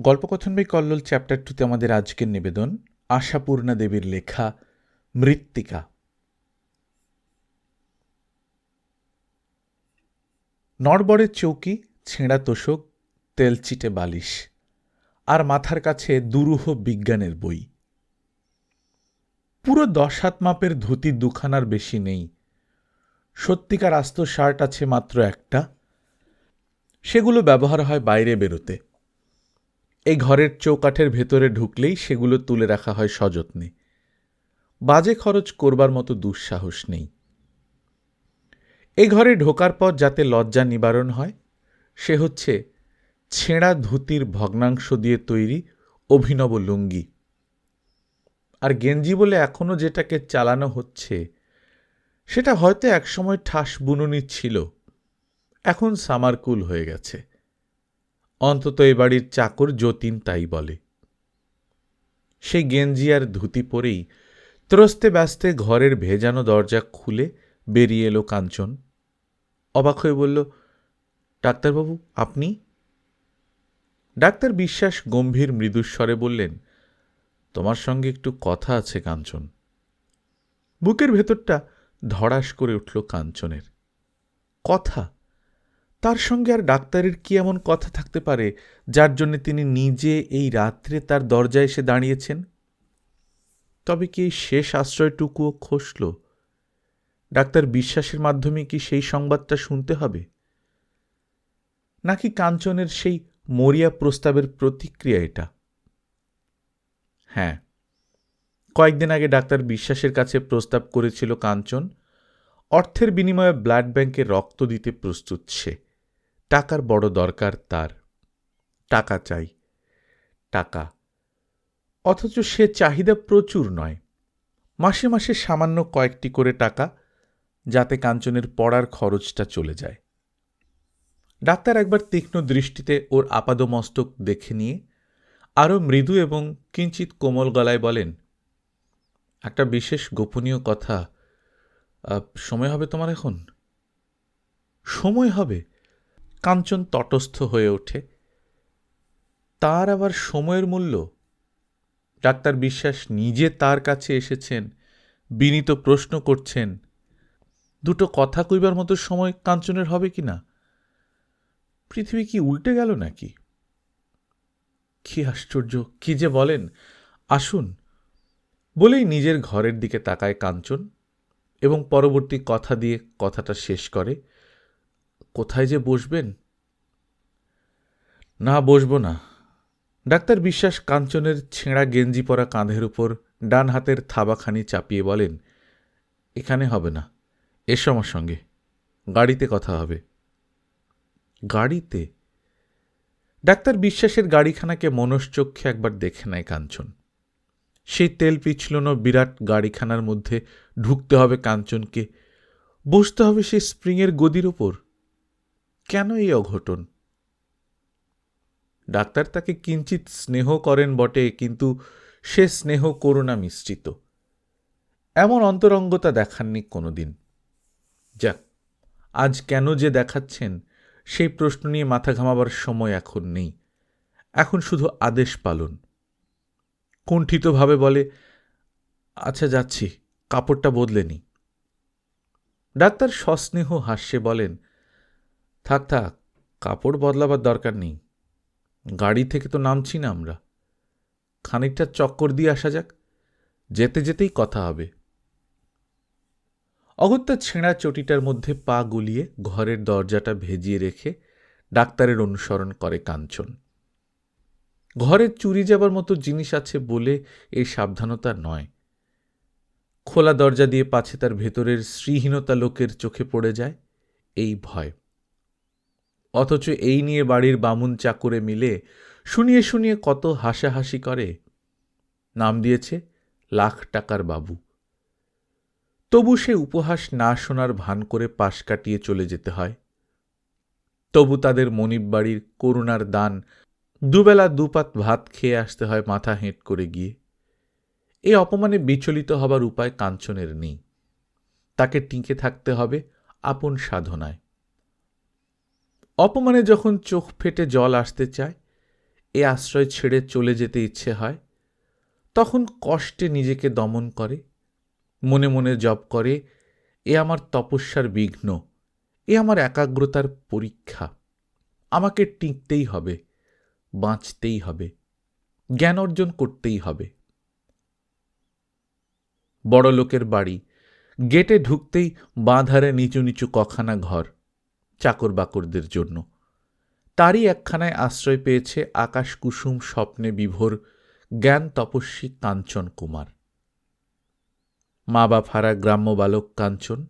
গল্পকথন by Kallol chapter 2তে আমাদের আজকের নিবেদন আশাপূর্ণা দেবীর লেখা মৃত্তিকা। নড়বড়ের চৌকি, ছেঁড়া তোশক, তেলচিটে বালিশ, আর মাথার কাছে দুরূহ বিজ্ঞানের বই। পুরো 10 হাত মাপের ধুতি দুখানার বেশি নেই। সত্যিকার আস্ত শার্ট আছে মাত্র একটা, সেগুলো ব্যবহার হয় বাইরে বেরোতে। এই ঘরের চৌকাঠের ভেতরে ঢুকলেই সেগুলো তুলে রাখা হয় সযত্নে। বাজে খরচ করবার মতো দুঃসাহস নেই। এই ঘরে ঢোকার পর যাতে লজ্জা নিবারণ হয় সে হচ্ছে ছেঁড়া ধুতির ভগ্নাংশ দিয়ে তৈরি অভিনব লুঙ্গি। আর গেঞ্জি বলে এখনো যেটাকে চালানো হচ্ছে সেটা হয়তো একসময় ঠাস বুনুনি ছিল, এখন সামারকুল হয়ে গেছে। অন্তত এ বাড়ির চাকর যতীন তাই বলে। সেই গেঞ্জি আর ধুতি পরেই ত্রস্তে ব্যস্তে ঘরের ভেজানো দরজা খুলে বেরিয়ে এলো কাঞ্চন। অবাক হয়ে বলল, ডাক্তারবাবু, আপনি? ডাক্তার বিশ্বাস গম্ভীর মৃদুস্বরে বললেন, তোমার সঙ্গে একটু কথা আছে কাঞ্চন। বুকের ভেতরটা ধড়াস করে উঠল কাঞ্চনের। কথা? তার সঙ্গে আর ডাক্তারের কি এমন কথা থাকতে পারে যার জন্য তিনি নিজে এই রাত্রে তার দরজায় এসে দাঁড়িয়েছেন? তবে কি এই শেষ আশ্রয়টুকুও খসল? ডাক্তার বিশ্বাসের মাধ্যমে কি সেই সংবাদটা শুনতে হবে? নাকি কাঞ্চনের সেই মরিয়া প্রস্তাবের প্রতিক্রিয়া এটা? হ্যাঁ, কয়েকদিন আগে ডাক্তার বিশ্বাসের কাছে প্রস্তাব করেছিল কাঞ্চন। অর্থের বিনিময়ে ব্লাড ব্যাংকে রক্ত দিতে প্রস্তুত সে। টাকার বড় দরকার তার। টাকা চাই, টাকা। অথচ সে চাহিদা প্রচুর নয়, মাসে মাসে সামান্য কয়েকটি করে টাকা, যাতে কাঞ্চনের পড়ার খরচটা চলে যায়। ডাক্তার একবার তীক্ষ্ণ দৃষ্টিতে ওর আপাদমস্তক দেখে নিয়ে আরও মৃদু এবং কিঞ্চিত কোমল গলায় বলেন, একটা বিশেষ গোপনীয় কথা। সময় হবে তোমার এখন? সময় হবে? কাঞ্চন তটস্থ হয়ে ওঠে। তার আবার সময়ের মূল্য? ডাক্তার বিশ্বাস নিজে তার কাছে এসেছেন, বিনীত প্রশ্ন করছেন। দুটো কথা কইবার মতো সময় কাঞ্চনের হবে কি না? পৃথিবী কি উল্টে গেল নাকি? কি আশ্চর্য, কি যে বলেন! আসুন বলেই নিজের ঘরের দিকে তাকায় কাঞ্চন এবং পরবর্তী কথা দিয়ে কথাটা শেষ করে, কোথায় যে বসবেন? না, বসব না। ডাক্তার বিশ্বাস কাঞ্চনের ছেঁড়া গেঞ্জি পরা কাঁধের উপর ডান হাতের থাবাখানি চাপিয়ে বলেন, এখানে হবে না, এসো আমার সঙ্গে, গাড়িতে কথা হবে। গাড়িতে? ডাক্তার বিশ্বাসের গাড়িখানাকে মনশ্চক্ষে একবার দেখে নেয় কাঞ্চন। সেই তেল পিছলনো বিরাট গাড়িখানার মধ্যে ঢুকতে হবে কাঞ্চনকে, বসতে হবে সেই স্প্রিংয়ের গদির ওপর। কেন এই অঘটন? ডাক্তার তাকে কিঞ্চিত স্নেহ করেন বটে, কিন্তু সে স্নেহ করুণা মিশ্রিত। এমন অন্তরঙ্গতা দেখাননি কোনোদিন। যাক, আজ কেন যে দেখাচ্ছেন সেই প্রশ্ন নিয়ে মাথা ঘামাবার সময় এখন নেই। এখন শুধু আদেশ পালন। কুণ্ঠিতভাবে বলে, আচ্ছা যাচ্ছি, কাপড়টা বদলে নি। ডাক্তার সস্নেহ হাস্যে বলেন, থাক থাক, কাপড় বদলাবার দরকার নেই। গাড়ি থেকে তো নামছি না আমরা, খানিকটা চক্কর দিয়ে আসা যাক, যেতে যেতেই কথা হবে। অগত্যা ছেঁড়া চটিটার মধ্যে পা গুলিয়ে ঘরের দরজাটা ভেজিয়ে রেখে ডাক্তারের অনুসরণ করে কাঞ্চন। ঘরে চুরি যাবার মতো জিনিস আছে বলে এই সাবধানতা নয়। খোলা দরজা দিয়ে পাছে তার ভেতরের শ্রীহীনতা লোকের চোখে পড়ে যায়, এই ভয়। অথচ এই নিয়ে বাড়ির বামুন চাকরে মিলে শুনিয়ে শুনিয়ে কত হাসাহাসি করে। নাম দিয়েছে লাখ টাকার বাবু। তবু সে উপহাস না শোনার ভান করে পাশ কাটিয়ে চলে যেতে হয়। তবু তাদের মনিব বাড়ির করুণার দান দুবেলা দুপাত ভাত খেয়ে আসতে হয় মাথা হেঁট করে গিয়ে। এই অপমানে বিচলিত হবার উপায় কাঞ্চনের নেই। তাকে টিকে থাকতে হবে আপন সাধনায়। অপমানে যখন চোখ ফেটে জল আসতে চায়, এ আশ্রয় ছেড়ে চলে যেতে ইচ্ছে হয়, তখন কষ্টে নিজেকে দমন করে, মনে মনে জপ করে, এ আমার তপস্যার বিঘ্ন, এ আমার একাগ্রতার পরীক্ষা, আমাকে টিকতেই হবে, বাঁচতেই হবে, জ্ঞান অর্জন করতেই হবে। বড় লোকের বাড়ি, গেটে ঢুকতেই বাঁ ধারে নিচু নিচু কখানা ঘর, চাকর বাকরদের জন্য। তারই একখানায় আশ্রয় পেয়েছে আকাশ কুসুম স্বপ্নে বিভোর জ্ঞান তপস্বী কাঞ্চন কুমার। মা বাপ হারা গ্রাম্য বালক কাঞ্চন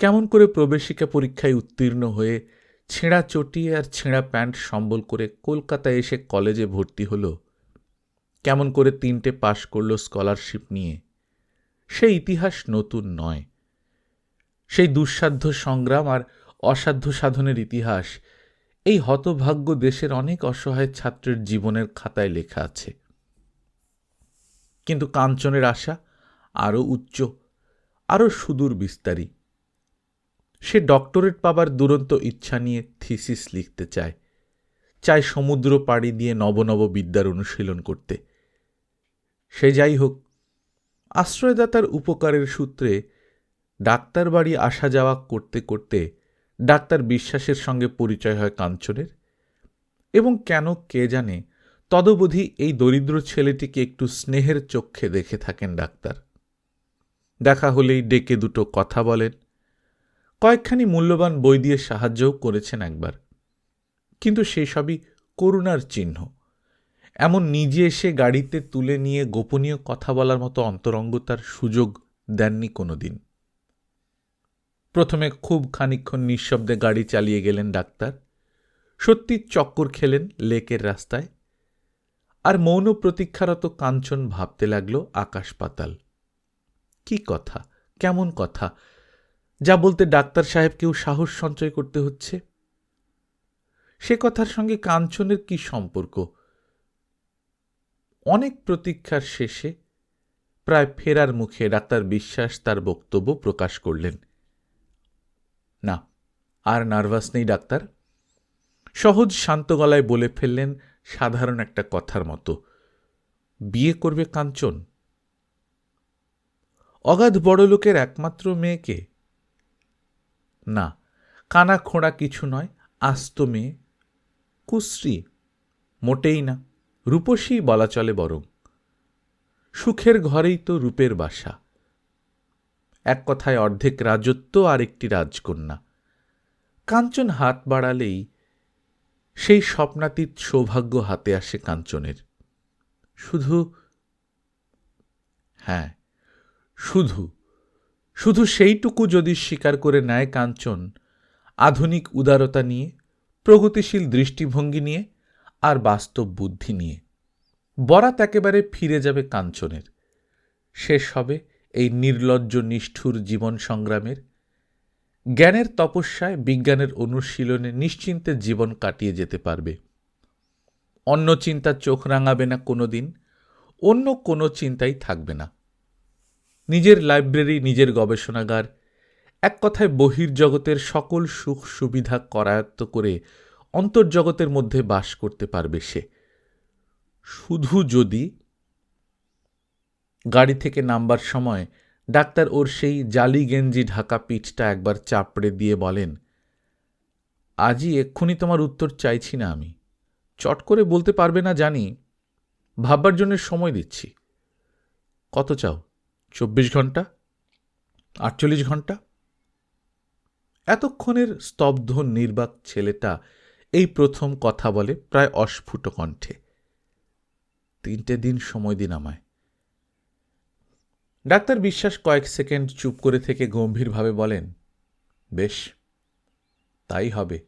কেমন করে প্রবেশিকা পরীক্ষায় উত্তীর্ণ হয়ে ছেঁড়া চটি আর ছেঁড়া প্যান্ট সম্বল করে কলকাতায় এসে কলেজে ভর্তি হল, কেমন করে 3টে পাশ করল স্কলারশিপ নিয়ে, সেই ইতিহাস নতুন নয়। সেই দুঃসাধ্য সংগ্রাম আর অসাধ্য সাধনের ইতিহাস এই হতভাগ্য দেশের অনেক অসহায় ছাত্রের জীবনের খাতায় লেখা আছে। কিন্তু কাঞ্চনের আশা আরও উচ্চ, আরও সুদূর বিস্তারী। সে ডক্টরেট পাবার দুরন্ত ইচ্ছা নিয়ে থিসিস লিখতে চায়, চায় সমুদ্র পাড়ি দিয়ে নব নব বিদ্যার অনুশীলন করতে। সে যাই হোক, আশ্রয়দাতার উপকারের সূত্রে ডাক্তার বাড়ি আসা যাওয়া করতে করতে ডাক্তার বিশ্বাসের সঙ্গে পরিচয় হয় কাঞ্চনের, এবং কেন কে জানে তদবধি এই দরিদ্র ছেলেটিকে একটু স্নেহের চক্ষে দেখে থাকেন ডাক্তার। দেখা হলেই ডেকে দুটো কথা বলেন, কয়েকখানি মূল্যবান বই দিয়ে সাহায্যও করেছেন একবার, কিন্তু সেসবই করুণার চিহ্ন। এমন নিজে এসে গাড়িতে তুলে নিয়ে গোপনীয় কথা বলার মতো অন্তরঙ্গতার সুযোগ দেননি কোনোদিন। প্রথমে খুব খানিকক্ষণ নিঃশব্দে গাড়ি চালিয়ে গেলেন ডাক্তার, সত্যি চক্কর খেলেন লেকের রাস্তায়, আর মৌন প্রতীক্ষারত কাঞ্চন ভাবতে লাগল আকাশ পাতাল। কি কথা, কেমন কথা, যা বলতে ডাক্তার সাহেবকেও সাহস সঞ্চয় করতে হচ্ছে। সে কথার সঙ্গে কাঞ্চনের কি সম্পর্ক? অনেক প্রতীক্ষার শেষে প্রায় ফেরার মুখে ডাক্তার বিশ্বাস তার বক্তব্য প্রকাশ করলেন। না, আর নার্ভাস নেই ডাক্তার। সহজ শান্ত গলায় বলে ফেললেন সাধারণ একটা কথার মতো, বিয়ে করবে কাঞ্চন? অগাধ বড় লোকের একমাত্র মেয়েকে? না, কানা খোঁড়া কিছু নয়, আস্ত মেয়ে, কুশ্রী, মোটেই না, রূপসী বলা চলে বরং। সুখের ঘরেই তো রূপের বাসা। এক কথায় অর্ধেক রাজত্ব আর একটি রাজকন্যা। কাঞ্চন হাত বাড়ালেই সেই স্বপ্নাতীত সৌভাগ্য হাতে আসে কাঞ্চনের। শুধু, হ্যাঁ, শুধু সেইটুকু যদি স্বীকার করে নেয় কাঞ্চন, আধুনিক উদারতা নিয়ে, প্রগতিশীল দৃষ্টিভঙ্গি নিয়ে আর বাস্তব বুদ্ধি নিয়ে, বরাত একেবারে ফিরে যাবে কাঞ্চনের। শেষ হবে এই নির্লজ্জ নিষ্ঠুর জীবন সংগ্রামের। জ্ঞানের তপস্যায়, বিজ্ঞানের অনুশীলনে নিশ্চিন্তে জীবন কাটিয়ে যেতে পারবে। অন্য চিন্তা চোখ রাঙাবে না কোনোদিন, অন্য কোনো চিন্তাই থাকবে না। নিজের লাইব্রেরি, নিজের গবেষণাগার, এক কথায় বহির্জগতের সকল সুখ সুবিধা করায়ত্ত করে অন্তর্জগতের মধ্যে বাস করতে পারবে সে। শুধু যদি গাড়ি থেকে নামবার সময় ডাক্তার ওর সেই জালি গেঞ্জি ঢাকা পিঠটা একবার চাপড়ে দিয়ে বলেন, আজই এক্ষুনি তোমার উত্তর চাইছি না আমি, চট করে বলতে পারবে না জানি, ভাববার জন্য সময় দিচ্ছি। কত চাও? 24 ঘন্টা? 48 ঘন্টা? এতক্ষণের স্তব্ধ নির্বাক ছেলেটা এই প্রথম কথা বলে প্রায় অস্ফুট কণ্ঠে। 3টে দিন সময় দিন আমায়। ডাক্তার বিশ্বাস কয়েক সেকেন্ড চুপ করে থেকে গম্ভীরভাবে বলেন, বেশ, তাই হবে।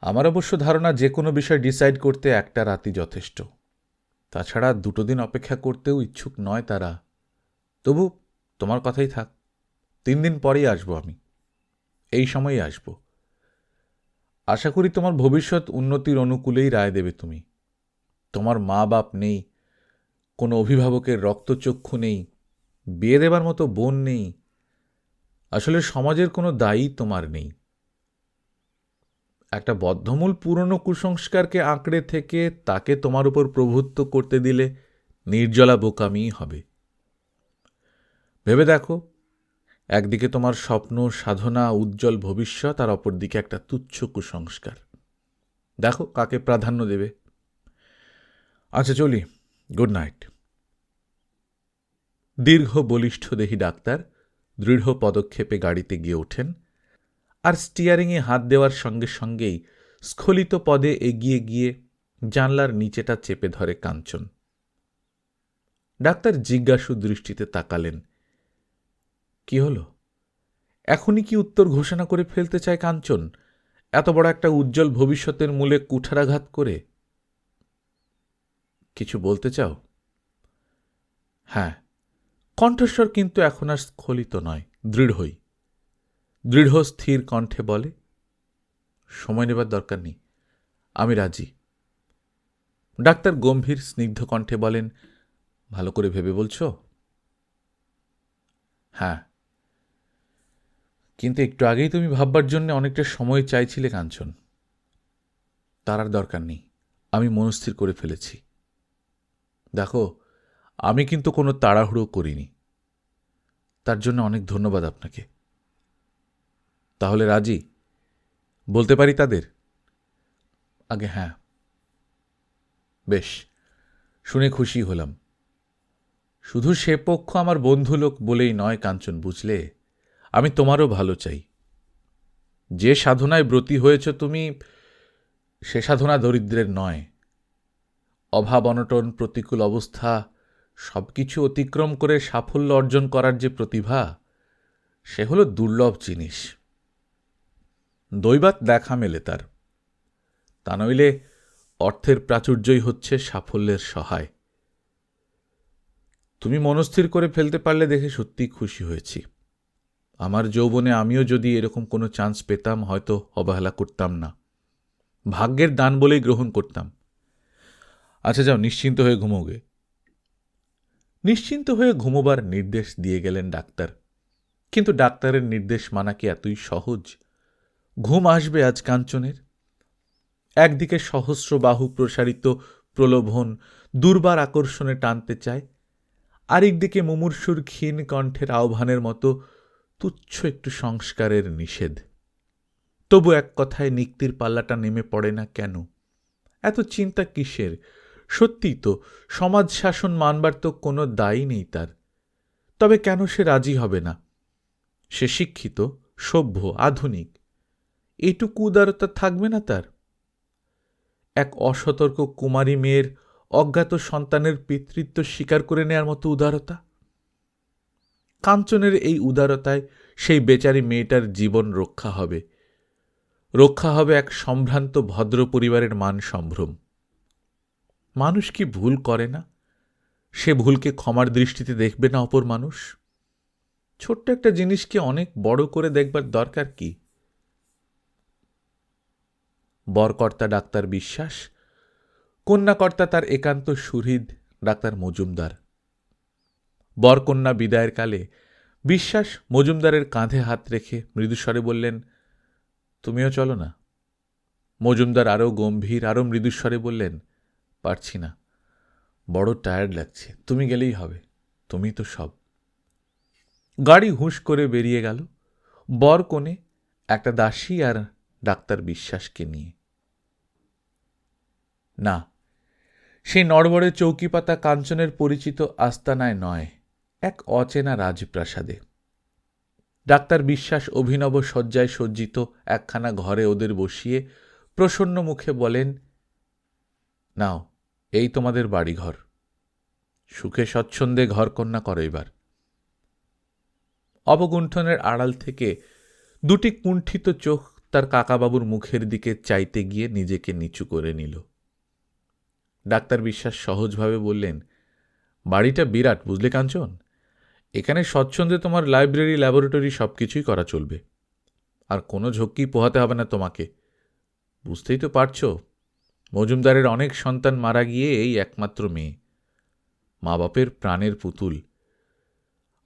আমার অবশ্য ধারণা যে কোনো বিষয় ডিসাইড করতে একটা রাতই যথেষ্ট। তাছাড়া 2 দিন অপেক্ষা করতেও ইচ্ছুক নয় তারা। তবু তোমার কথাই থাক, 3 দিন পরেই আসবো আমি, এই সময়ই আসব। আশা করি তোমার ভবিষ্যৎ উন্নতির অনুকূলেই রায় দেবে তুমি। তোমার মা বাপ নেই, কোনো অভিভাবকের রক্তচক্ষু নেই, বিয়ে দেবার মতো বোন নেই, আসলে সমাজের কোনো দায়ী তোমার নেই। একটা বদ্ধমূল পুরনো কুসংস্কারকে আঁকড়ে থেকে তাকে তোমার উপর প্রভুত্ব করতে দিলে নির্জলা বোকামিই হবে। ভেবে দেখো, একদিকে তোমার স্বপ্ন, সাধনা, উজ্জ্বল ভবিষ্যৎ, আর অপরদিকে একটা তুচ্ছ কুসংস্কার। দেখো কাকে প্রাধান্য দেবে। আচ্ছা চলি, গুড নাইট। দীর্ঘ বলিষ্ঠদেহী ডাক্তার দৃঢ় পদক্ষেপে গাড়িতে গিয়ে ওঠেন, আর স্টিয়ারিংয়ে হাত দেওয়ার সঙ্গে সঙ্গেই স্খলিত পদে এগিয়ে গিয়ে জানলার নিচেটা চেপে ধরে কাঞ্চন। ডাক্তার জিজ্ঞাসু দৃষ্টিতে তাকালেন। কি হলো? এখনই কি উত্তর ঘোষণা করে ফেলতে চায় কাঞ্চন, এত বড় একটা উজ্জ্বল ভবিষ্যতের মূলে কুঠারাঘাত করে? কিছু বলতে চাও? হ্যাঁ। কণ্ঠস্বর কিন্তু এখন আর স্খলিত নয়, দৃঢ়ই। দৃঢ় স্থির কণ্ঠে বলে, সময় নেবার দরকার নেই, আমি রাজি। ডাক্তার গম্ভীর স্নিগ্ধ কণ্ঠে বলেন, ভালো করে ভেবে বলছো? হ্যাঁ। কিন্তু একটু আগেই তুমি ভাববার জন্য অনেকটা সময় চাইছিলে কাঞ্চন। তার আর দরকার নেই, আমি মনস্থির করে ফেলেছি। দেখো, আমি কিন্তু কোনো তাড়াহুড়ো করিনি, তার জন্য অনেক ধন্যবাদ আপনাকে। তাহলে রাজি? বলতে পারি তাদের? আগে হ্যাঁ। বেশ, শুনে খুশি হলাম। শুধু সে পক্ষ আমার বন্ধু লোক বলেই নয় কাঞ্চন, বুঝলে, আমি তোমারও ভালো চাই। যে সাধনায় ব্রতী হয়েছ তুমি, সে সাধনা দরিদ্রের নয়। অভাব, অনটন, প্রতিকূল অবস্থা সবকিছু অতিক্রম করে সাফল্য অর্জন করার যে প্রতিভা, সে হল দুর্লভ জিনিস। দৈবাৎ দেখা মেলে তার। তা নইলে অর্থের প্রাচুর্যই হচ্ছে সাফল্যের সহায়। তুমি মনস্থির করে ফেলতে পারলে দেখে সত্যিই খুশি হয়েছি। আমার যৌবনে আমিও যদি এরকম কোনো চান্স পেতাম, হয়তো অবহেলা করতাম না, ভাগ্যের দান বলেই গ্রহণ করতাম। আচ্ছা যাও, নিশ্চিন্ত হয়ে ঘুমোগে। নিশ্চিন্ত হয়ে ঘুমোবার নির্দেশ দিয়ে গেলেন ডাক্তার। কিন্তু ডাক্তারের নির্দেশ মানা কি এতই সহজ? ঘুম আসবে আজ কাঞ্চনের? একদিকে সহস্র বাহু প্রসারিত প্রলোভন দুর্বার আকর্ষণে টানতে চায়, আরেকদিকে মুমূর্ষুর ক্ষীণ কণ্ঠের আহ্বানের মতো তুচ্ছ একটু সংস্কারের নিষেধ। তবু এক কথায় নিক্তির পাল্লাটা নেমে পড়ে না কেন? এত চিন্তা কিসের? সত্যিই তো সমাজ শাসন মানবার তো কোনো দায়ী নেই তার। তবে কেন সে রাজি হবে না? সে শিক্ষিত, সভ্য, আধুনিক, এইটুকু উদারতা থাকবে না তার? এক অসতর্ক কুমারী মেয়ের অজ্ঞাত সন্তানের পিতৃত্ব স্বীকার করে নেয়ার মতো উদারতা? কাঞ্চনের এই উদারতায় সেই বেচারি মেয়েটার জীবন রক্ষা হবে। রক্ষা হবে এক সম্ভ্রান্ত ভদ্র পরিবারের মান সম্ভ্রম। মানুষ কি ভুল করে না? সে ভুলকে ক্ষমার দৃষ্টিতে দেখবে না অপর মানুষ? ছোট্ট একটা জিনিসকে অনেক বড় করে দেখবার দরকার কি? বরকর্তা ডাক্তার বিশ্বাস, কন্যাকর্তা তার একান্ত সুহৃদ ডাক্তার মজুমদার। বরকন্যা বিদায়ের কালে বিশ্বাস মজুমদারের কাঁধে হাত রেখে মৃদুস্বরে বললেন, তুমিও চলো না। মজুমদার আরও গম্ভীর, আরও মৃদুস্বরে বললেন, পারছি না, বড় টায়ার্ড লাগছে, তুমি গেলেই হবে, তুমি তো সব। গাড়ি হুঁশ করে বেরিয়ে গেল, বর কোণে, একটা দাসী আর ডাক্তার বিশ্বাসকে নিয়ে। না, সেই নড়বড়ে চৌকিপাতা কাঞ্চনের পরিচিত আস্তানায় নয়, এক অচেনা রাজপ্রাসাদে। ডাক্তার বিশ্বাস অভিনব শয্যায় সজ্জিত একখানা ঘরে ওদের বসিয়ে প্রসন্ন মুখে বলেন, নাও, এই তোমাদের বাড়িঘর, সুখে স্বচ্ছন্দে ঘরকন্যা করো এবার। অবগুণ্ঠনের আড়াল থেকে দুটি কুণ্ঠিত চোখ তার কাকাবাবুর মুখের দিকে চাইতে গিয়ে নিজেকে নিচু করে নিল। ডাক্তার বিশ্বাস সহজভাবে বললেন, বাড়িটা বিরাট, বুঝলে কাঞ্চন, এখানে স্বচ্ছন্দে তোমার লাইব্রেরি, ল্যাবরেটরি সবকিছুই করা চলবে, আর কোনো ঝক্কি পোহাতে হবে না তোমাকে। বুঝতেই তো পারছ, মজুমদারের অনেক সন্তান মারা গিয়ে এই একমাত্র মেয়ে, মা বাপের প্রাণের পুতুল।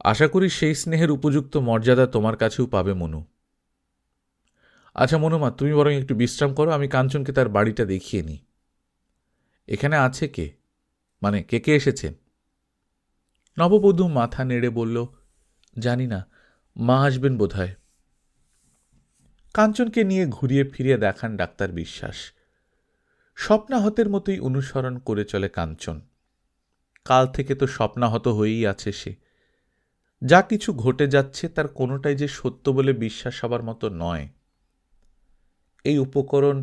আশা করি সেই স্নেহের উপযুক্ত মর্যাদা তোমার কাছেও পাবে মনু। আচ্ছা মনুমা, তুমি বরং একটু বিশ্রাম করো, আমি কাঞ্চনকে তার বাড়িটা দেখিয়ে নিই। এখানে আছে কে, মানে কে কে এসেছেন? নববধূ মাথা নেড়ে বলল, জানি না, মা আসবেন বোধ হয়। কাঞ্চনকে নিয়ে ঘুরিয়ে ফিরিয়ে দেখান ডাক্তার বিশ্বাস। স্বপ্নাহতের মতোই অনুসরণ করে চলে কাঞ্চন। কাল থেকে তো স্বপ্নাহত হয়েই আছে সে। যা কিছু ঘটে যাচ্ছে তার কোনোটাই যে সত্য বলে বিশ্বাস হবার মতো নয়। এই উপকরণ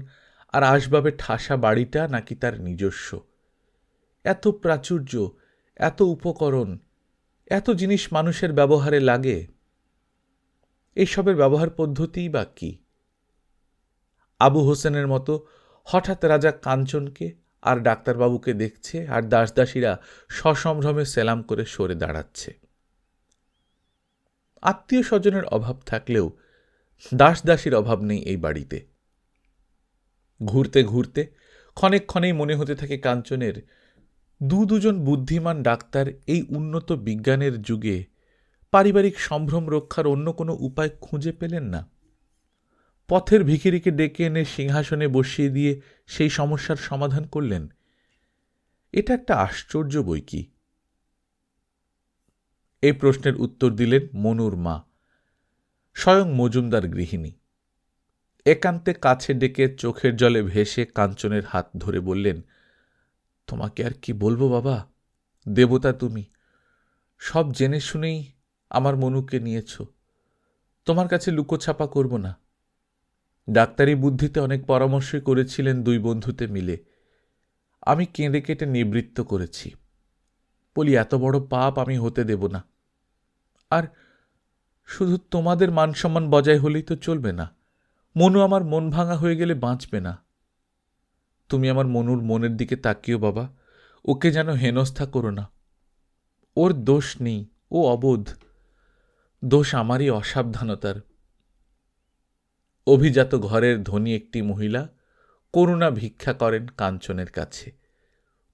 আর আসবাবে ঠাসা বাড়িটা নাকি তার নিজস্ব? এত প্রাচুর্য, এত উপকরণ, এত জিনিস মানুষের ব্যবহারে লাগে, এইসবের ব্যবহার পদ্ধতিই বা কী? আবু হোসেনের মতো হঠাৎ রাজা কাঞ্চনকে আর ডাক্তারবাবুকে দেখছে, আর দাসদাসীরা সসম্ভ্রমে সেলাম করে সরে দাঁড়াচ্ছে। আত্মীয় স্বজনের অভাব থাকলেও দাসদাসীর অভাব নেই এই বাড়িতে। ঘুরতে ঘুরতে ক্ষণেক ক্ষণেই মনে হতে থাকে কাঞ্চনের, দুজন বুদ্ধিমান ডাক্তার এই উন্নত বিজ্ঞানের যুগে পারিবারিক সম্ভ্রম রক্ষার অন্য কোনো উপায় খুঁজে পেলেন না। পথের ভিখিরিকে ডেকে এনে সিংহাসনে বসিয়ে দিয়ে সেই সমস্যার সমাধান করলেন। এটা একটা আশ্চর্য বই কি। এই প্রশ্নের উত্তর দিলেন মনুর মা, স্বয়ং মজুমদার গৃহিণী। একান্তে কাছে ডেকে চোখের জলে ভেসে কাঞ্চনের হাত ধরে বললেন, তোমাকে আর কি বলবো বাবা, দেবতা তুমি, সব জেনে শুনেই আমার মনুকে নিয়েছ। তোমার কাছে লুকোছাপা করব না। ডাক্তারি বুদ্ধিতে অনেক পরামর্শই করেছিলেন দুই বন্ধুতে মিলে, আমি কেঁদে কেটে নিবৃত্ত করেছি। বলি এত বড় পাপ আমি হতে দেব না। আর শুধু তোমাদের মান সম্মান বজায় হলেই তো চলবে না, মনু আমার মন ভাঙা হয়ে গেলে বাঁচবে না। তুমি আমার মনুর মনের দিকে তাকিও বাবা, ওকে যেন হেনস্থা করো না। ওর দোষ নেই, ও অবোধ, দোষ আমারই অসাবধানতার। অভিজাত ঘরের ধনী একটি মহিলা করুণা ভিক্ষা করেন কাঞ্চনের কাছে।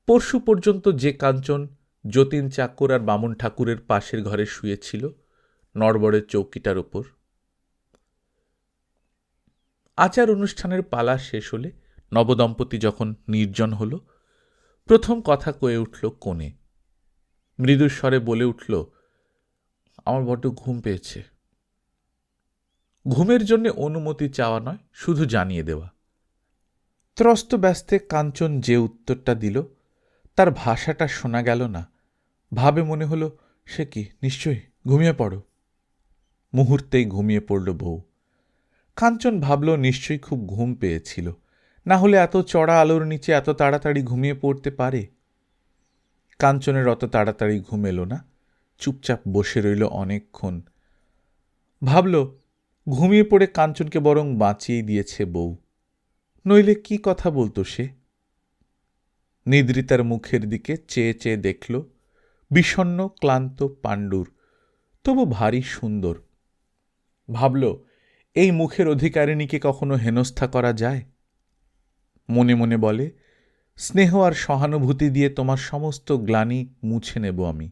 পরশু পর্যন্ত যে কাঞ্চন যতীন চাকর আর বামুন ঠাকুরের পাশের ঘরে শুয়েছিল নড়বড়ের চৌকিটার ওপর। আচার অনুষ্ঠানের পালা শেষ হলে নবদম্পতি যখন নির্জন হল, প্রথম কথা কয়ে উঠল কোণে। মৃদুস্বরে বলে উঠল, আমার বড্ড ঘুম পেয়েছে। ঘুমের জন্য অনুমতি চাওয়া নয়, শুধু জানিয়ে দেওয়া। ত্রস্ত ব্যস্তে কাঞ্চন যে উত্তরটা দিল তার ভাষাটা শোনা গেল না। ভাবে মনে হলো, সে কি, নিশ্চয়ই ঘুমিয়ে পড়ো। মুহূর্তেই ঘুমিয়ে পড়ল বউ। কাঞ্চন ভাবল নিশ্চয়ই খুব ঘুম পেয়েছিল, না হলে এত চড়া আলোর নিচে এত তাড়াতাড়ি ঘুমিয়ে পড়তে পারে। কাঞ্চনের অত তাড়াতাড়ি ঘুম এলো না, চুপচাপ বসে রইল অনেকক্ষণ। ভাবল ঘুমিয়ে পড়ে কাঞ্চনকে বরং বাঁচিয়ে দিয়েছে বউ, নইলে কি কথা বলতো সে। নিদ্রিতার মুখের দিকে চেয়ে চেয়ে দেখল, বিষণ্ণ ক্লান্ত পাণ্ডুর, তবু ভারী সুন্দর। ভাবল এই মুখের অধিকারিণীকে কখনো হেনস্থা করা যায়? মনে মনে বলে, স্নেহ আর সহানুভূতি দিয়ে তোমার সমস্ত গ্লানি মুছে নেব আমি।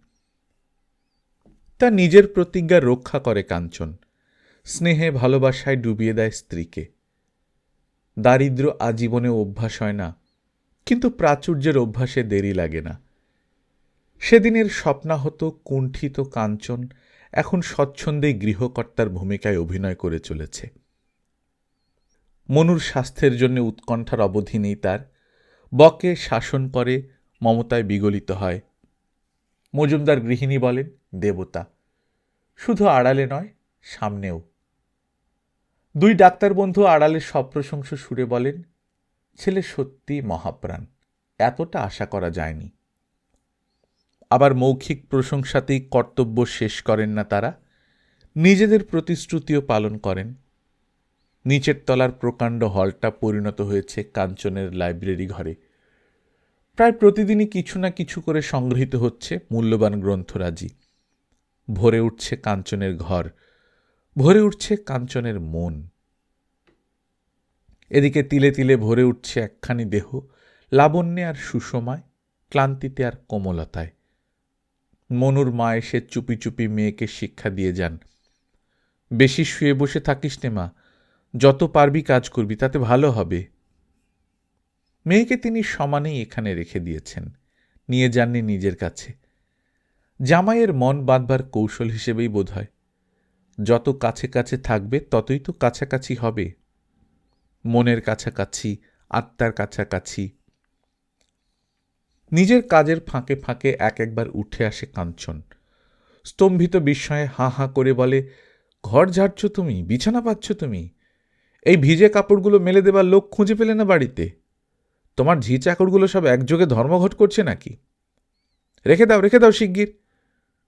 তা নিজের প্রতিজ্ঞা রক্ষা করে কাঞ্চন, স্নেহে ভালোবাসায় ডুবিয়ে দেয় স্ত্রীকে। দারিদ্র্য আজীবনে অভ্যাস হয় না, কিন্তু প্রাচুর্যের অভ্যাসে দেরি লাগে না। সেদিনের স্বপ্নাহত কুণ্ঠিত কাঞ্চন এখন স্বচ্ছন্দেই গৃহকর্তার ভূমিকায় অভিনয় করে চলেছে। মনুর স্বাস্থ্যের জন্য উৎকণ্ঠার অবধি নেই তার, বকে শাসন করে, মমতায় বিগলিত হয়। মজুমদার গৃহিণী বলেন দেবতা, শুধু আড়ালে নয়, সামনেও। দুই ডাক্তার বন্ধু আড়ালে সপ্রশংস সুরে বলেন, ছেলে সত্যি মহাপ্রাণ, এতটা আশা করা যায়নি। আবার মৌখিক প্রশংসাতেই কর্তব্য শেষ করেন না তারা, নিজেদের প্রতিশ্রুতিও পালন করেন। নিচের তলার প্রকাণ্ড হলটা পরিণত হয়েছে কাঞ্চনের লাইব্রেরি ঘরে। প্রায় প্রতিদিনই কিছু না কিছু করে সংগৃহীত হচ্ছে মূল্যবান গ্রন্থরাজি। ভরে উঠছে কাঞ্চনের ঘর, ভরে উঠছে কাঞ্চনের মন। এদিকে তিলে তিলে ভরে উঠছে একখানি দেহ, লাবণ্যে আর সুষমায়, ক্লান্তিতে আর কোমলতায়। মনুর মা এসে চুপি চুপি মেয়েকে শিক্ষা দিয়ে যান, বেশি শুয়ে বসে থাকিস নে মা, যত পারবি কাজ করবি, তাতে ভালো হবে। মেয়েকে তিনি সমানেই এখানে রেখে দিয়েছেন, নিয়ে যাননি নিজের কাছে। জামাইয়ের মন বাঁধবার কৌশল হিসেবেই বোধ হয়। যত কাছে কাছে থাকবে ততই তো কাছাকাছি হবে, মনের কাছাকাছি, আত্মার কাছাকাছি। নিজের কাজের ফাঁকে ফাঁকে একবার উঠে আসে কাঞ্চন। স্তম্ভিত বিস্ময়ে হাঁ হাঁ করে বলে, ঘর ঝাড়ছ তুমি, বিছানা পাচ্ছ তুমি? এই ভিজে কাপড়গুলো মেলে দেবার লোক খুঁজে পেলে না বাড়িতে? তোমার ঝি চাকরগুলো সব একযোগে ধর্মঘট করছে নাকি? রেখে দাও শিগগির,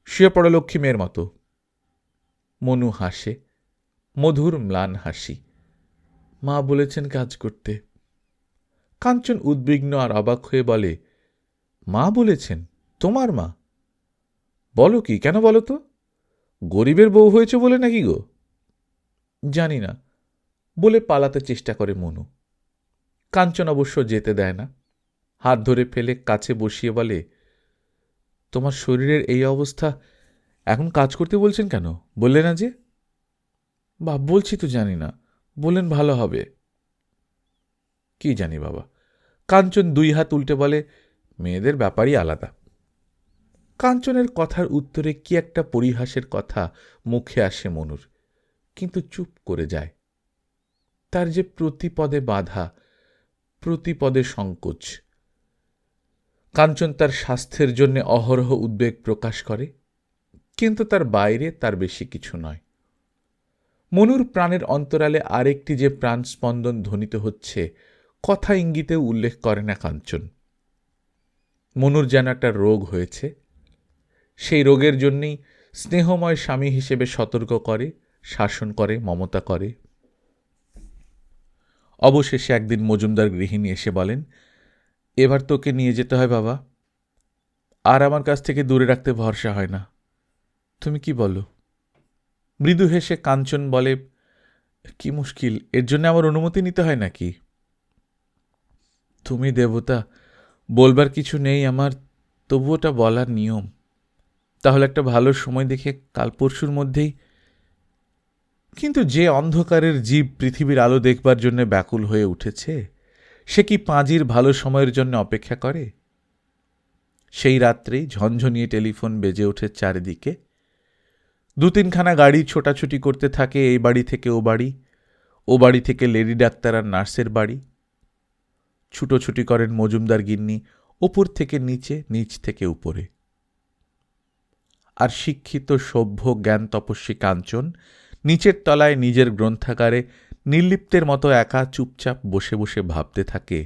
শুয়ে পড়ো লক্ষ্মী মেয়ের মতো। মনু হাসে, মধুর ম্লান হাসি। মা বলেছেন কাজ করতে। কাঞ্চন উদ্বিগ্ন আর অবাক হয়ে বলে, মা বলেছেন? তোমার মা? বলো কি, কেন বলো তো? গরিবের বউ হয়েছে বলে নাকি গো? জানি না, বলে পালাতে চেষ্টা করে মনু। কাঞ্চন অবশ্য যেতে দেয় না, হাত ধরে ফেলে কাছে বসিয়ে বলে, তোমার শরীরের এই অবস্থা, এখন কাজ করতে বলছেন কেন? বললে না যে? বলছি তো, জানি না, বললেন ভালো হবে। কি জানি বাবা। কাঞ্চন দুই হাত উল্টে বলে, মেয়েদের ব্যাপারই আলাদা। কাঞ্চনের কথার উত্তরে কি একটা পরিহাসের কথা মুখে আসে মনুর, কিন্তু চুপ করে যায়। তার যে প্রতিপদে বাধা, প্রতিপদে সংকোচ। কাঞ্চন তার স্বাস্থ্যের জন্য অহরহ উদ্বেগ প্রকাশ করে, কিন্তু তার বাইরে তার বেশি কিছু নয়। মনুর প্রাণের অন্তরালে আরেকটি যে প্রাণস্পন্দন ধ্বনিত হচ্ছে, কথা ইঙ্গিতেও উল্লেখ করে না কাঞ্চন। মনুর যেন একটা রোগ হয়েছে, সেই রোগের জন্যই স্নেহময় স্বামী হিসেবে সতর্ক করে, শাসন করে, মমতা করে। অবশেষে একদিন মজুমদার গৃহিণী এসে বলেন, এবার তোকে নিয়ে যেতে হয় বাবা, আর আমার কাছ থেকে দূরে রাখতে ভরসা হয় না। তুমি কি বলো? মৃদু হেসে কাঞ্চন বলে, কি মুশকিল, এর জন্য আমার অনুমতি নিতে হয় নাকি? তুমি দেবতা, বলবার কিছু নেই আমার, তবু ওটা বলার নিয়ম। তাহলে একটা ভালো সময় দেখে কাল পরশুর মধ্যেই। কিন্তু যে অন্ধকারের জীব পৃথিবীর আলো দেখবার জন্য ব্যাকুল হয়ে উঠেছে, সে কি পাঁজির ভালো সময়ের জন্য অপেক্ষা করে? সেই রাত্রেই ঝনঝনিয়ে টেলিফোন বেজে ওঠে চারিদিকে। দু তিনখানা গাড়ি ছোটাছুটি করতে থাকে, এই বাড়ি থেকে ও বাড়ি, ও বাড়ি থেকে লেডি ডাক্তার আর নার্সের বাড়ি। ছুটোছুটি করেন মজুমদার গিন্নি, ওপর থেকে নিচে, নিচ থেকে উপরে। আর শিক্ষিত সভ্য জ্ঞান তপস্বী কাঞ্চন নিচের তলায় নিজের গ্রন্থাগারে নির্লিপ্তের মতো একা চুপচাপ বসে বসে ভাবতে থাকে,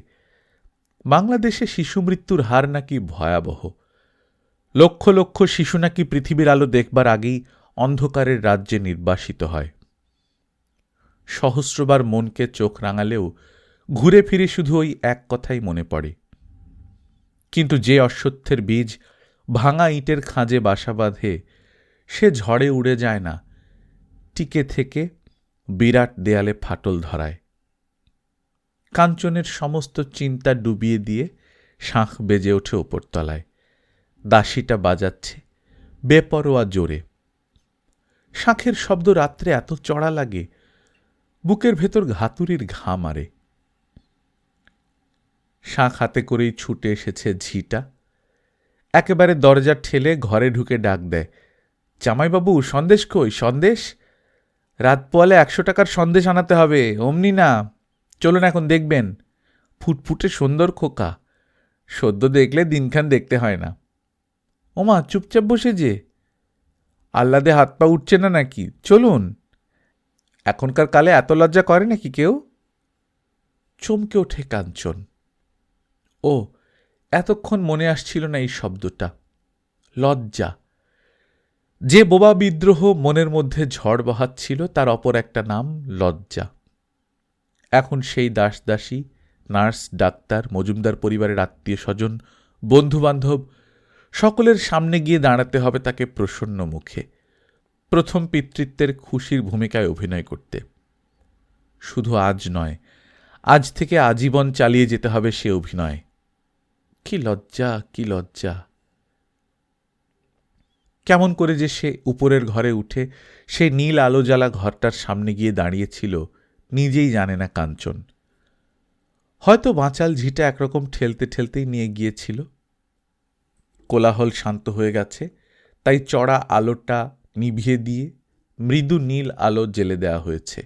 বাংলাদেশে শিশু মৃত্যুর হার নাকি ভয়াবহ। লক্ষ লক্ষ শিশু নাকি পৃথিবীর আলো দেখবার আগেই অন্ধকারের রাজ্যে নির্বাসিত হয়। সহস্রবার মনকে চোখ রাঙালেও ঘুরে ফিরে শুধু ওই এক কথাই মনে পড়ে। কিন্তু যে অশ্বত্থের বীজ ভাঙা ইটের খাঁজে বাসা বাঁধে, সে ঝড়ে উড়ে যায় না, টিকে থেকে বিরাট দেয়ালে ফাটল ধরায়। কাঞ্চনের সমস্ত চিন্তা ডুবিয়ে দিয়ে শাঁখ বেজে ওঠে ওপরতলায়। দাসীটা বাজাচ্ছে বেপরোয়া জোরে। শাঁখের শব্দ রাত্রে এত চড়া লাগে, বুকের ভেতর ঘাতুরির ঘা মারে। শাঁখ হাতে করেই ছুটে এসেছে ঝিটা, একেবারে দরজা ঠেলে ঘরে ঢুকে ডাক দেয়, জামাইবাবু, সন্দেশ কই, সন্দেশ? রাত পোয়ালে 100 টাকার সন্দেশ আনাতে হবে, অমনি না, চলুন এখন দেখবেন। ফুটফুটে সুন্দর খোকা, সদ্য দেখলে দিনখান দেখতে হয় না। ওমা, চুপচাপ বসে যে, আহ্লাদে হাত পা উঠছে না নাকি? চলুন। এখনকার কালে এত লজ্জা করে নাকি কেউ? চমকে ওঠে কাঞ্চন। ও, এতক্ষণ মনে আসছিল না এই শব্দটা, লজ্জা। যে বোবা বিদ্রোহ মনের মধ্যে ঝড় বহাচ্ছিল, তার অপর একটা নাম লজ্জা। এখন সেই দাসদাসী, নার্স, ডাক্তার, মজুমদার পরিবারের আত্মীয় স্বজন, বন্ধুবান্ধব সকলের সামনে গিয়ে দাঁড়াতে হবে তাকে প্রসন্ন মুখে, প্রথম পিতৃত্বের খুশির ভূমিকায় অভিনয় করতে। শুধু আজ নয়, আজ থেকে আজীবন চালিয়ে যেতে হবে সে অভিনয়। কি লজ্জা, কি লজ্জা! কেমন করে যে সে উপরের ঘরে উঠে সে নীল আলো জ্বালা ঘরটার সামনে গিয়ে দাঁড়িয়েছিল, নিজেই জানে না কাঞ্চন। হয়তো বাঁচাল ঝিটা একরকম ঠেলতে ঠেলতেই নিয়ে গিয়েছিল। কোলাহল শান্ত হয়ে গেছে, তাই চড়া আলোটা নিভিয়ে দিয়ে মৃদু নীল আলো জ্বেলে দেওয়া হয়েছে।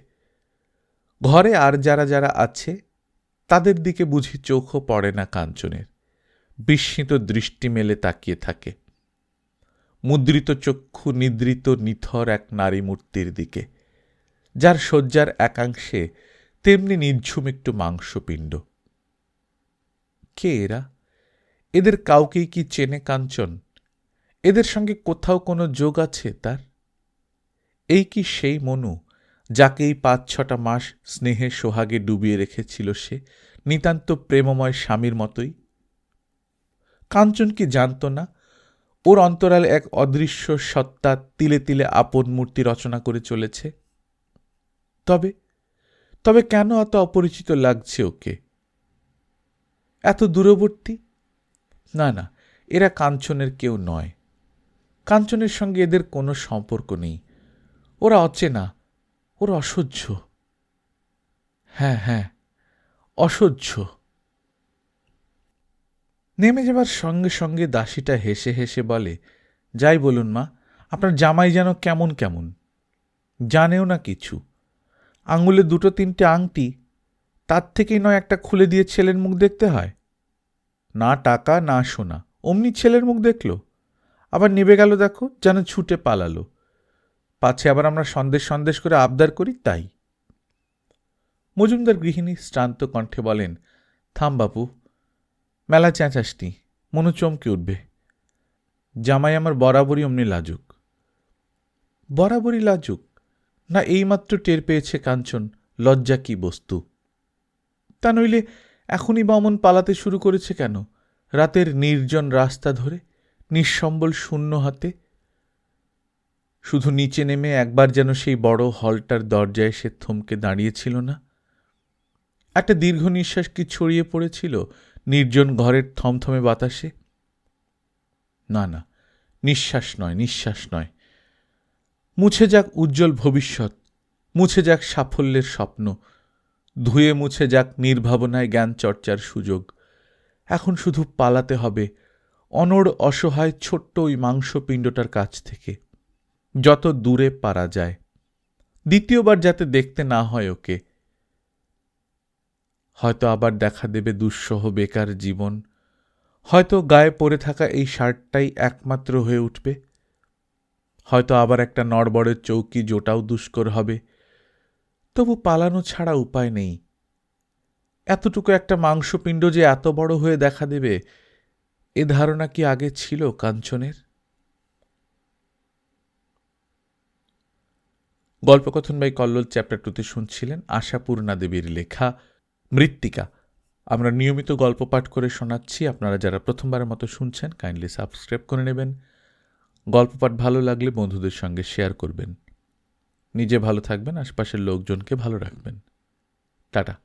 ঘরে আর যারা যারা আছে তাদের দিকে বুঝি চোখও পড়ে না কাঞ্চনের, বিস্মিত দৃষ্টি মেলে তাকিয়ে থাকে মুদ্রিত চক্ষু নিদ্রিত নিথর এক নারী মূর্তির দিকে, যার শয্যার একাংশে তেমনি নিঝুম একটু মাংসপিণ্ড। কে এরা? এদের কাউকেই কি চেনে কাঞ্চন? এদের সঙ্গে কোথাও কোনো যোগ আছে তার? এই কি সেই মনু যাকে এই ৫-৬টা মাস স্নেহে সোহাগে ডুবিয়ে রেখেছিল সে, নিতান্ত প্রেমময় স্বামীর মতোই? কাঞ্চন কি জানত না ওর অন্তরালে এক অদৃশ্য সত্তা তিলে তিলে আপন মূর্তি রচনা করে চলেছে? তবে তবে কেন এত অপরিচিত লাগছে ওকে, এত দূরবর্তী? না না, এরা কাঞ্চনের কেউ নয়। কাঞ্চনের সঙ্গে এদের কোনো সম্পর্ক নেই। ওরা অচেনা, ওরা অসহ্য। হ্যাঁ হ্যাঁ, অসহ্য। নেমে যাবার সঙ্গে সঙ্গে দাসীটা হেসে হেসে বলে, যাই বলুন মা, আপনার জামাই যেন কেমন কেমন, জানেও না কিছু। আঙুলে ২-৩টে আংটি, তার থেকেই নয় একটা খুলে দিয়ে ছেলের মুখ দেখতে হয়? না টাকা না সোনা, অমনি ছেলের মুখ দেখল, আবার নেবে গেল দেখো, যেন ছুটে পালালো। পাছে আবার আমরা সন্দেশ সন্দেশ করে আবদার করি তাই। মজুমদার গৃহিণী শ্রান্ত কণ্ঠে বলেন, থাম বাপু, মেলা চেঁচাসনি, মনু চমকে উঠবে। জামাই আমার বরাবরই অমনি লাজুক। বরাবরই লাজুক? না এইমাত্র টের পেয়েছে কাঞ্চন লজ্জা কি বস্তু? তা নইলে এখনই বা অমন পালাতে শুরু করেছে কেন, রাতের নির্জন রাস্তা ধরে, নিঃসম্বল শূন্য হাতে? শুধু নিচে নেমে একবার যেন সেই বড় হলটার দরজায় সে থমকে দাঁড়িয়েছিল না? একটা দীর্ঘ নিঃশ্বাস কি ছড়িয়ে পড়েছিল নির্জন ঘরের থমথমে বাতাসে? না না, নিঃশ্বাস নয়, নিঃশ্বাস নয়। মুছে যাক উজ্জ্বল ভবিষ্যৎ, মুছে যাক সাফল্যের স্বপ্ন, ধুয়ে মুছে যাক নির্ভাবনায় জ্ঞান চর্চার সুযোগ। এখন শুধু পালাতে হবে অনড় অসহায় ছোট্ট ওই মাংসপিণ্ডটার কাছ থেকে, যত দূরে পারা যায়, দ্বিতীয়বার যাতে দেখতে না হয় ওকে। হয়তো আবার দেখা দেবে দুঃসহ বেকার জীবন, হয়তো গায়ে পরে থাকা এই শার্টটাই একমাত্র হয়ে উঠবে, হয়তো আবার একটা নড়বড়ের চৌকি জোটাও দুষ্কর হবে। তবু পালানো ছাড়া উপায় নেই। এতটুকু একটা মাংসপিণ্ড যে এত বড় হয়ে দেখা দেবে, এ ধারণা কি আগে ছিল কাঞ্চনের? গল্পকথন বাই কল্লোল চ্যাপ্টার 2-তে শুনছিলেন আশাপূর্ণা দেবীর লেখা মৃত্তিকা। আমরা নিয়মিত গল্প পাঠ করে শোনাচ্ছি। আপনারা যারা প্রথমবারের মতো শুনছেন কাইন্ডলি সাবস্ক্রাইব করে নেবেন। গল্প পাঠ ভালো লাগলে বন্ধুদের সঙ্গে শেয়ার করবেন। নিজে ভালো থাকবেন, আশপাশের লোকজনকে ভালো রাখবেন। টাটা।